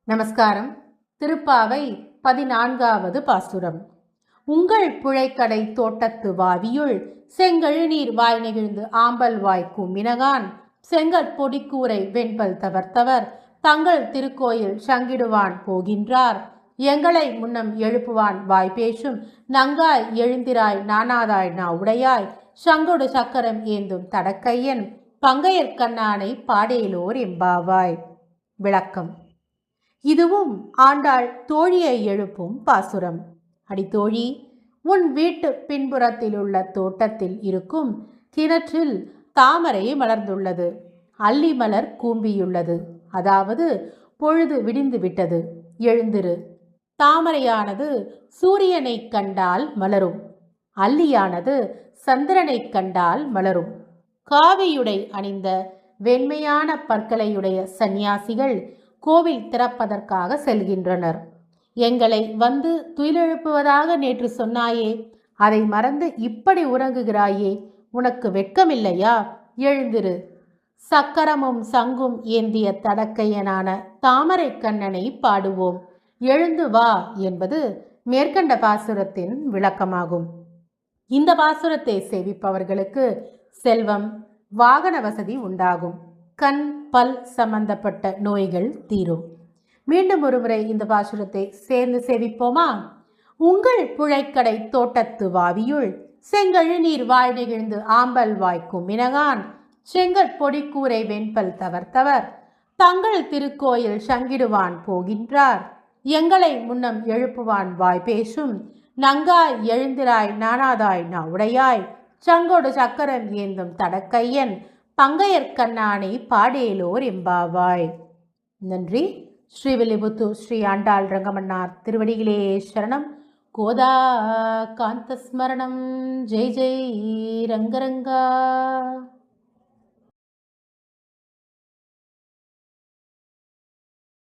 நமஸ்காரம். திருப்பாவை 14வது பாசுரம். உங்கள் புழைக்கடை தோட்டத்து வாவியுள் செங்கழுநீர் வாய் நெகிழ்ந்து ஆம்பல் வாய் கூம்பினகான் செங்கற் பொடிக்கூரை வெண்பல் தவர்த்தவர் தங்கள் திருக்கோயில் சங்கிடுவான் போகின்றார். எங்களை முன்னம் எழுப்புவான் வாய்பேசும் நங்காய் எழுந்திராய் நானாதாய் உடையாய் சங்கொடு சக்கரம் ஏந்தும் தடக்கையன் பங்கையர் கண்ணானை பாடேலோர் எம்பாவாய். விளக்கம். இதுவும் ஆண்டாள் தோழியை எழுப்பும் பாசுரம். அடித்தோழி, உன் வீட்டு பின்புறத்தில் உள்ள தோட்டத்தில் இருக்கும் கிணற்றில் தாமரை மலர்ந்துள்ளது. அல்லி மலர் கூம்பியுள்ளது. அதாவது பொழுது விடிந்து விட்டது, எழுந்திரு. தாமரையானது சூரியனை கண்டால் மலரும், அல்லியானது சந்திரனை கண்டால் மலரும். காவியுடை அணிந்த வெண்மையான பற்களையுடைய சந்நியாசிகள் கோவில் திறப்பதற்காக செல்கின்றனர். எங்களை வந்து துயிலெழுப்புவதாக நேற்று சொன்னாயே, அதை மறந்து இப்படி உறங்குகிறாயே, உனக்கு வெட்கமில்லையா? எழுந்திரு. சக்கரமும் சங்கும் ஏந்திய தடக்கையனான தாமரை கண்ணனை பாடுவோம், எழுந்து வா என்பது மேற்கண்ட பாசுரத்தின் விளக்கமாகும். இந்த பாசுரத்தை சேவிப்பவர்களுக்கு செல்வம், வாகன வசதி உண்டாகும். கண் பல் சம்பந்தப்பட்ட நோய்கள் தீரும். மீண்டும் ஒருமுறை இந்த பாசுரத்தை சேர்ந்து சேவிப்போமா? உங்கள் புழைக்கடை தோட்டத்து வாவியுள் செங்கழுநீர் வாய் நெகிழ்ந்து ஆம்பல் வாய் கூம்பினகான் செங்கற் பொடிக்கூரை வெண்பல் தவர்த்தவர் தங்கள் திருக்கோயில் சங்கிடுவான் போகின்றார். எங்களை முன்னம் எழுப்புவான் வாய்பேசும் நங்காய் எழுந்திராய் நானாதாய் உடையாய் சங்கொடு சக்கரம் ஏந்தும் தடக்கையன் பங்கையர் கண்ணானை பாடேலோர் எம்பாவாய். நன்றி. ஸ்ரீவில்லிபுத்தூர் ஸ்ரீ ஆண்டாள் ரங்கமன்னார் திருவடிகளே சரணம். கோதா காந்த ஸ்மரணம். ஜெய் ஜெய் ரங்கரங்கா.